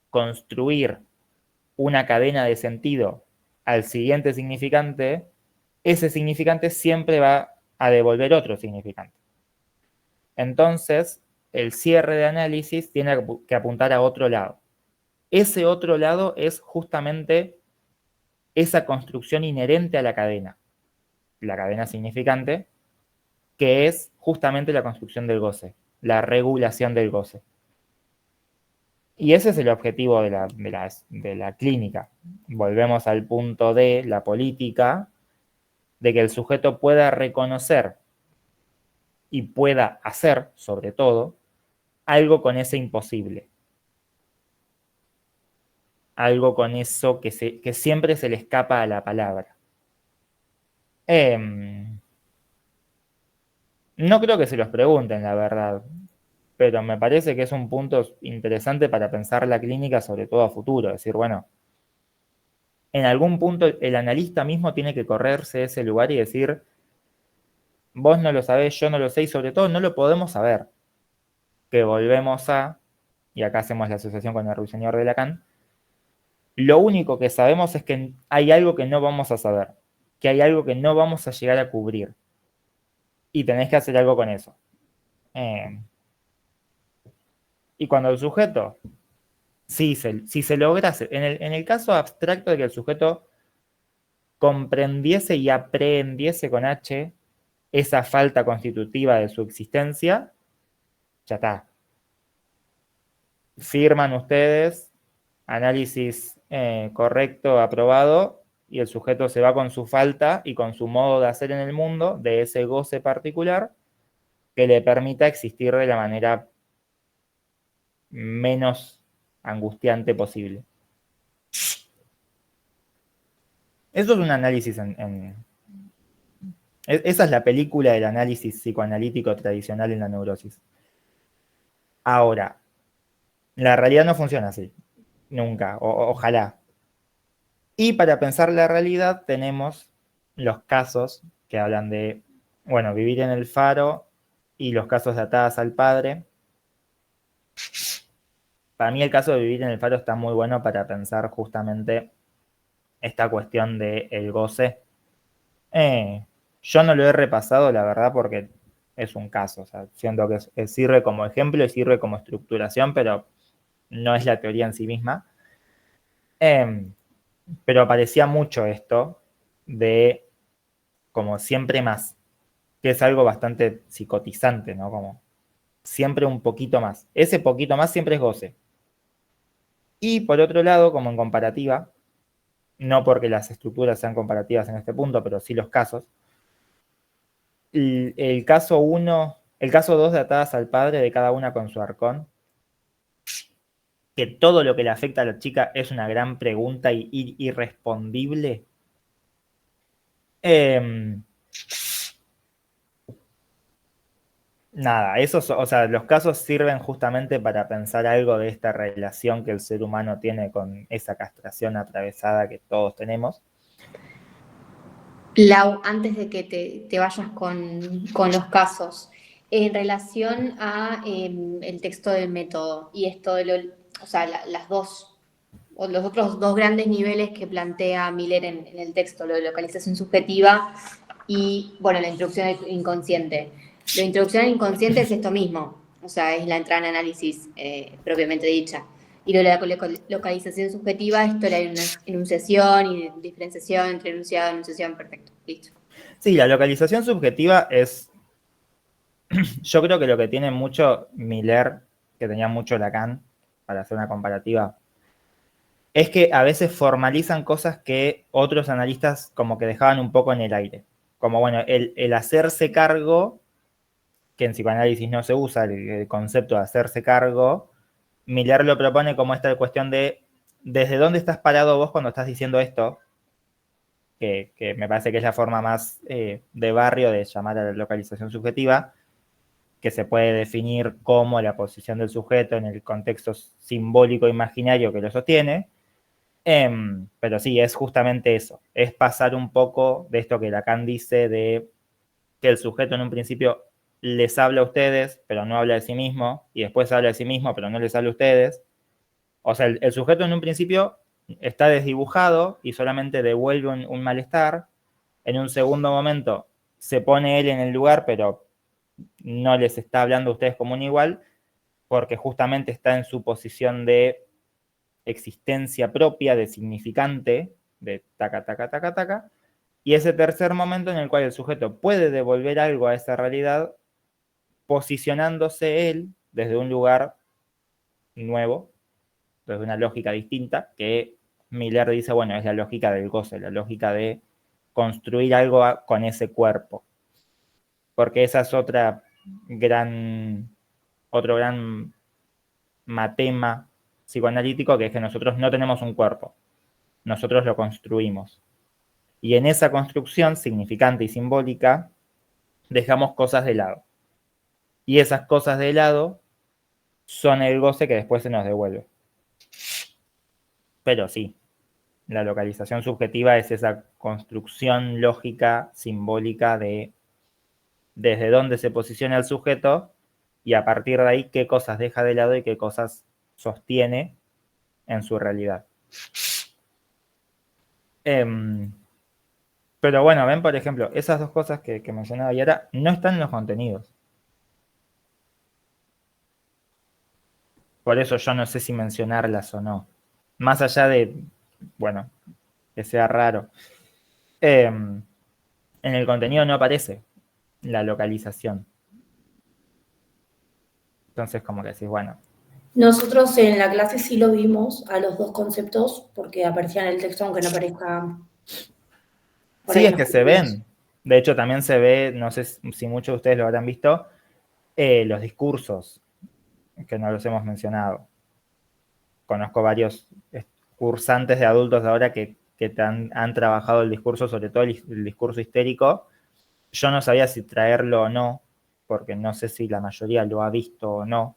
construir una cadena de sentido al siguiente significante, ese significante siempre va a devolver otro significante. Entonces, el cierre de análisis tiene que apuntar a otro lado. Ese otro lado es justamente esa construcción inherente a la cadena significante, que es justamente la construcción del goce, la regulación del goce. Y ese es el objetivo de la clínica. Volvemos al punto de la política, de que el sujeto pueda reconocer y pueda hacer, sobre todo, algo con ese imposible. Algo con eso que siempre se le escapa a la palabra. No creo que se los pregunten, la verdad, pero me parece que es un punto interesante para pensar la clínica, sobre todo a futuro. Es decir, bueno, en algún punto el analista mismo tiene que correrse ese lugar y decir, vos no lo sabés, yo no lo sé, y sobre todo no lo podemos saber. Que volvemos a, y acá hacemos la asociación con el ruiseñor de Lacan, lo único que sabemos es que hay algo que no vamos a saber, que hay algo que no vamos a llegar a cubrir. Y tenés que hacer algo con eso. Y cuando el sujeto, si se lograse, en el caso abstracto de que el sujeto comprendiese y aprehendiese con H esa falta constitutiva de su existencia, ya está. Firman ustedes, análisis correcto, aprobado, y el sujeto se va con su falta y con su modo de hacer en el mundo, de ese goce particular, que le permita existir de la manera menos angustiante posible. Eso es un análisis esa es la película del análisis psicoanalítico tradicional en la neurosis. Ahora, la realidad no funciona así. Nunca. Ojalá. Y para pensar la realidad tenemos los casos que hablan de, bueno, vivir en el faro y los casos de atadas al padre. Para mí el caso de vivir en el faro está muy bueno para pensar justamente esta cuestión del goce. Yo no lo he repasado, la verdad, porque es un caso. O sea, siento que sirve como ejemplo y sirve como estructuración, pero no es la teoría en sí misma. Pero aparecía mucho esto de como siempre más, que es algo bastante psicotizante, ¿no? Como siempre un poquito más. Ese poquito más siempre es goce. Y por otro lado, como en comparativa, no porque las estructuras sean comparativas en este punto, pero sí los casos, el caso 1, el caso 2 de atadas al padre, de cada una con su arcón, que todo lo que le afecta a la chica es una gran pregunta y irrespondible. Nada, o sea, los casos sirven justamente para pensar algo de esta relación que el ser humano tiene con esa castración atravesada que todos tenemos. Lau, antes de que te vayas con los casos, en relación a el texto del método y esto de o sea, los otros dos grandes niveles que plantea Miller en el texto, lo de localización subjetiva y, bueno, la introducción al inconsciente. La introducción al inconsciente es esto mismo, o sea, es la entrada en análisis propiamente dicha. Y lo de la localización subjetiva, esto era una enunciación y diferenciación entre enunciado y enunciación, perfecto, listo. Sí, la localización subjetiva es, yo creo que lo que tiene mucho Miller, que tenía mucho Lacan, para hacer una comparativa, es que a veces formalizan cosas que otros analistas como que dejaban un poco en el aire. Como, bueno, el hacerse cargo, que en psicoanálisis no se usa el concepto de hacerse cargo, Miller lo propone como esta cuestión de ¿desde dónde estás parado vos cuando estás diciendo esto? Que me parece que es la forma más de barrio de llamar a la localización subjetiva. que se puede definir como la posición del sujeto en el contexto simbólico imaginario que lo sostiene. Pero sí, es justamente eso, es pasar un poco de esto que Lacan dice de que el sujeto en un principio les habla a ustedes, pero no habla de sí mismo, y después habla de sí mismo, pero no les habla a ustedes. O sea, el sujeto en un principio está desdibujado y solamente devuelve un malestar. En un segundo momento se pone él en el lugar, pero no les está hablando a ustedes como un igual, porque justamente está en su posición de existencia propia, de significante, de taca, taca, taca, taca. Y ese tercer momento en el cual el sujeto puede devolver algo a esa realidad, posicionándose él desde un lugar nuevo, desde una lógica distinta, que Miller dice, bueno, es la lógica del goce, la lógica de construir algo con ese cuerpo. Porque esa es otro gran matema psicoanalítico, que es que nosotros no tenemos un cuerpo, nosotros lo construimos. Y en esa construcción significante y simbólica dejamos cosas de lado. Y esas cosas de lado son el goce que después se nos devuelve. Pero sí, la localización subjetiva es esa construcción lógica, simbólica de desde dónde se posiciona el sujeto y a partir de ahí qué cosas deja de lado y qué cosas sostiene en su realidad. Pero bueno, ven, por ejemplo, esas dos cosas que mencionaba Yara no están en los contenidos. Por eso yo no sé si mencionarlas o no. Más allá de, bueno, que sea raro. En el contenido no aparece la localización. Entonces, como que decís, bueno. Nosotros en la clase sí lo vimos a los dos conceptos, porque aparecían en el texto, aunque no aparezca. Sí, es que se ven. De hecho, también se ve, no sé si muchos de ustedes lo habrán visto, los discursos, que no los hemos mencionado. Conozco varios cursantes de adultos de ahora que han trabajado el discurso, sobre todo el discurso histérico. Yo no sabía si traerlo o no, porque no sé si la mayoría lo ha visto o no.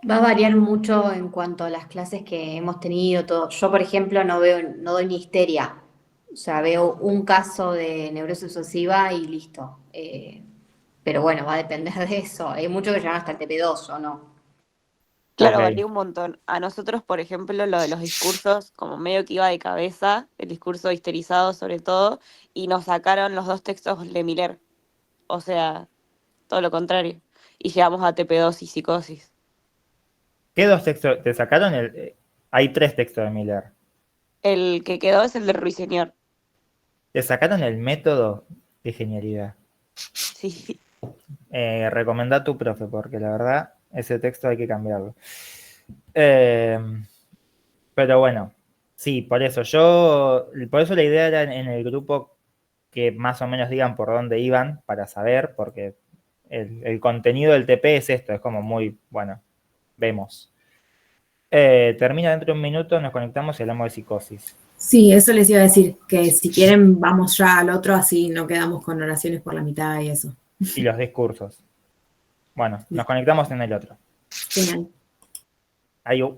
Va a variar mucho en cuanto a las clases que hemos tenido, todo. Yo, por ejemplo, no doy ni histeria. O sea, veo un caso de neurosis obsesiva y listo. Pero bueno, va a depender de eso. Hay muchos que llegan hasta el TP2 o no. Claro, Ok. varía un montón. A nosotros, por ejemplo, lo de los discursos, como medio que iba de cabeza, el discurso histerizado sobre todo, y nos sacaron los dos textos de Miller. O sea, todo lo contrario. Y llegamos a TP2 y psicosis. ¿Qué dos textos te sacaron? Hay 3 textos de Miller. El que quedó es el de Ruiseñor. ¿Te sacaron el método? Qué genialidad. Sí. Recomendá a tu profe, porque la verdad, ese texto hay que cambiarlo. Pero bueno, sí, por eso la idea era en el grupo que más o menos digan por dónde iban para saber, porque el contenido del TP es esto, es como muy, bueno, vemos. Termina dentro de un minuto, nos conectamos y hablamos de psicosis. Sí, eso les iba a decir, que si quieren vamos ya al otro, así no quedamos con oraciones por la mitad y eso. Y los discursos. Bueno, nos conectamos en el otro. Genial. Adiós.